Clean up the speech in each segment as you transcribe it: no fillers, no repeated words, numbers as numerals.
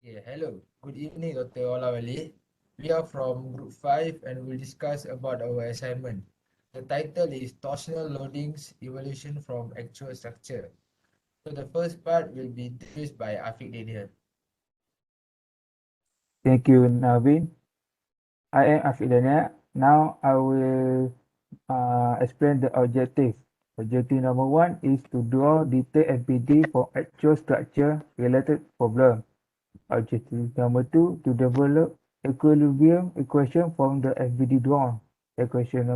Yeah, hello. Good evening, Dr. Olawale. We are from Group 5 and will discuss about our assignment. The title is Torsional Loadings Evolution from Actual Structure. So the first part will be introduced by Afiq Daniel. Thank you, Naveen. I am Afiq Daniel. Now I will explain the objective. Objective number one is to draw detailed FPD for actual structure related problem. Objective number two, to develop equilibrium equation from the FPD drawn. Objective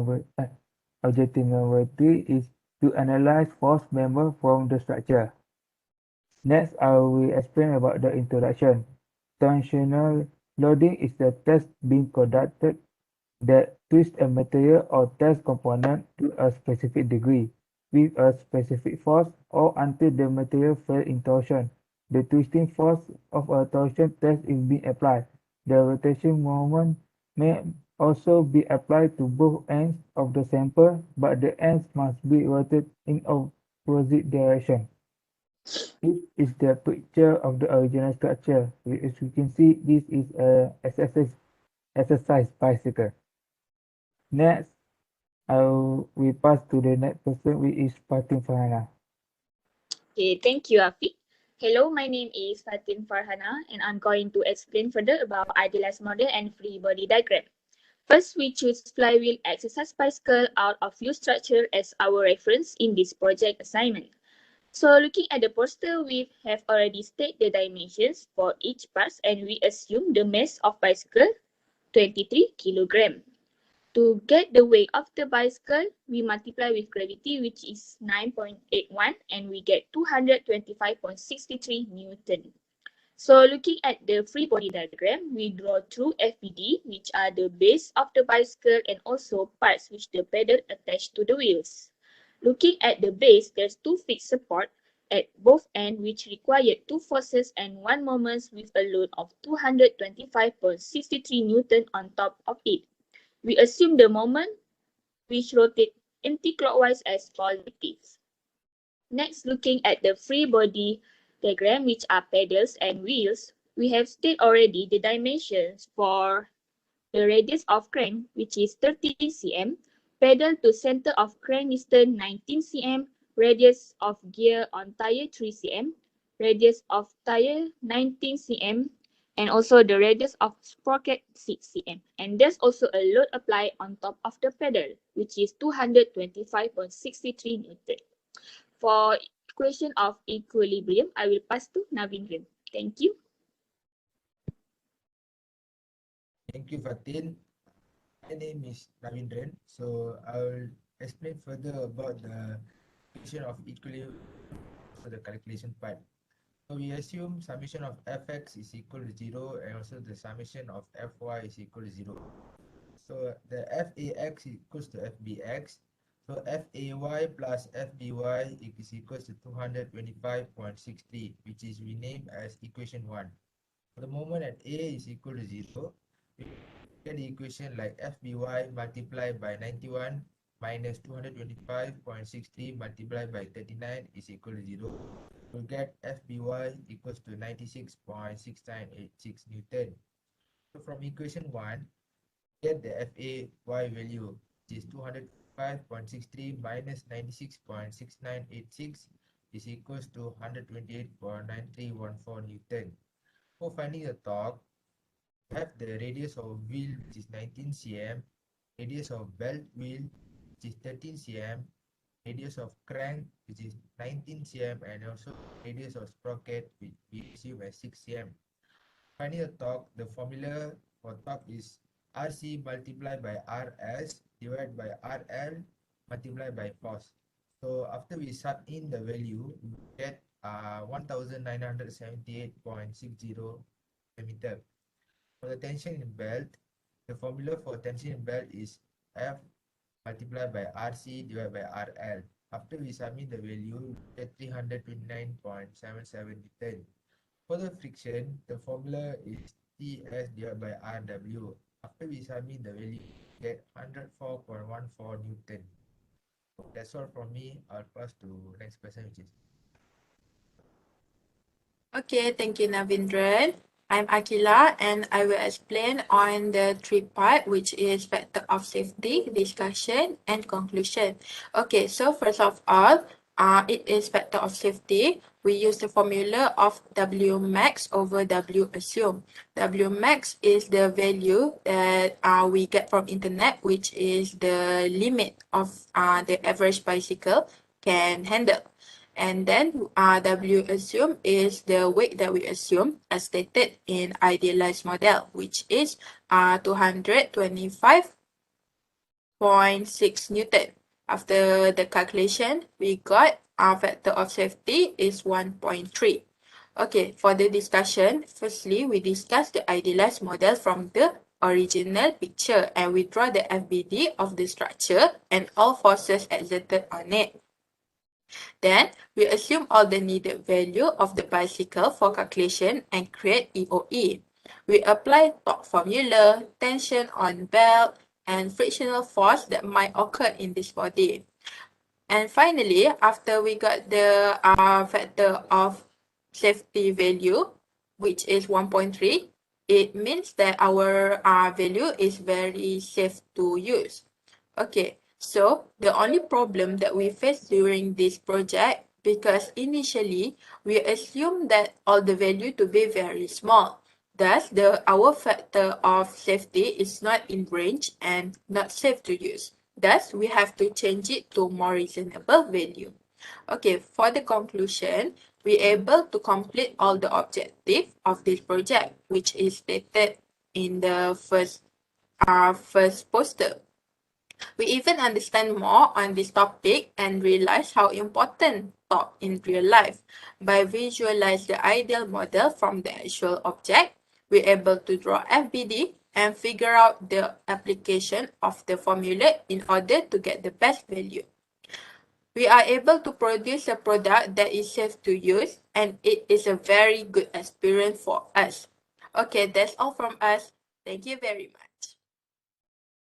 number three is to analyze force member from the structure. Next, I will explain about the introduction. Tensional loading is the test being conducted that twists a material or test component to a specific degree with a specific force or until the material fails in torsion. The twisting force of a torsion test is being applied. The rotation moment may also be applied to both ends of the sample, but the ends must be rotated in opposite direction. This is the picture of the original structure. As you can see, this is a exercise bicycle. Next, we pass to the next person, which is Fatin Farhana. Okay, thank you, Afiq. Hello, my name is Fatin Farhana, and I'm going to explain further about idealized model and free body diagram. First, we choose flywheel exercise bicycle out of view structure as our reference in this project assignment. So looking at the poster, we have already stated the dimensions for each part and we assume the mass of bicycle 23 kilogram. To get the weight of the bicycle, we multiply with gravity, which is 9.81, and we get 225.63 Newton. So looking at the free body diagram, we draw two FPD, which are the base of the bicycle and also parts which the pedal attached to the wheels. Looking at the base, there's two fixed support at both ends which require two forces and one moment with a load of 225.63 Newton on top of it. We assume the moment which rotate anti-clockwise as positive. Next, looking at the free body diagram, which are pedals and wheels, we have stated already the dimensions for the radius of crank, which is 30 cm, pedal to center of crank distance 19 cm, radius of gear on tire 3 cm, radius of tire 19 cm, and also the radius of sprocket 6 cm. And there's also a load applied on top of the pedal, which is 225.63 Newton. For equation of equilibrium, I will pass to Navindran. Thank you. Thank you, Fatin. My name is Ravindran. So I will explain further about the equation of equilibrium for the calculation part. So we assume summation of fx is equal to 0 and also the summation of fy is equal to 0. So the fax equals to fbx. So fay plus fby is equals to 225.63, which is renamed as equation 1. For the moment at a is equal to 0, we get the equation like fby multiplied by 91 minus 225.63 multiplied by 39 is equal to 0. We'll get fby equals to 96.6986 Newton. So from equation 1, get the FAY value, which is 205.63 minus 96.6986 is equals to 128.9314 Newton. For finding the torque, we have the radius of wheel, which is 19 cm, radius of belt wheel, which is 13 cm, radius of crank, which is 19 cm, and also radius of sprocket, which we assume as 6 cm. Finding the torque, the formula for torque is RC multiplied by RS divided by RL multiplied by force. So after we sub in the value, we get 1978.60 meter. For the tension in belt, the formula for tension in belt is F multiplied by RC divided by RL. After we submit the value, we get 329.77 Newton. For the friction, the formula is TS divided by RW. After we submit the value, we get 104.14 Newton. That's all from me. I'll pass to next person, which is Okay, thank you, Navindran. I'm Akila and I will explain on the three part, which is factor of safety, discussion and conclusion. Okay, so first of all, it is factor of safety. We use the formula of W max over W assume. W max is the value that we get from internet, which is the limit of the average bicycle can handle. And then W assume is the weight that we assume as stated in idealized model, which is 225.6 Newton. After the calculation, we got our factor of safety is 1.3. Okay, for the discussion, firstly, we discuss the idealized model from the original picture and we draw the FBD of the structure and all forces exerted on it. Then, we assume all the needed value of the bicycle for calculation and create EOE. We apply torque formula, tension on belt, and frictional force that might occur in this body. And finally, after we got the factor of safety value, which is 1.3, it means that our value is very safe to use. Okay, so the only problem that we faced during this project, because initially we assumed that all the value to be very small. Thus, our factor of safety is not in range and not safe to use. Thus, we have to change it to more reasonable value. Okay, for the conclusion, we able to complete all the objective of this project, which is stated in the first poster. We even understand more on this topic and realize how important torque in real life. By visualize the ideal model from the actual object, we're able to draw FBD and figure out the application of the formula in order to get the best value. We are able to produce a product that is safe to use and it is a very good experience for us. Okay, that's all from us. Thank you very much.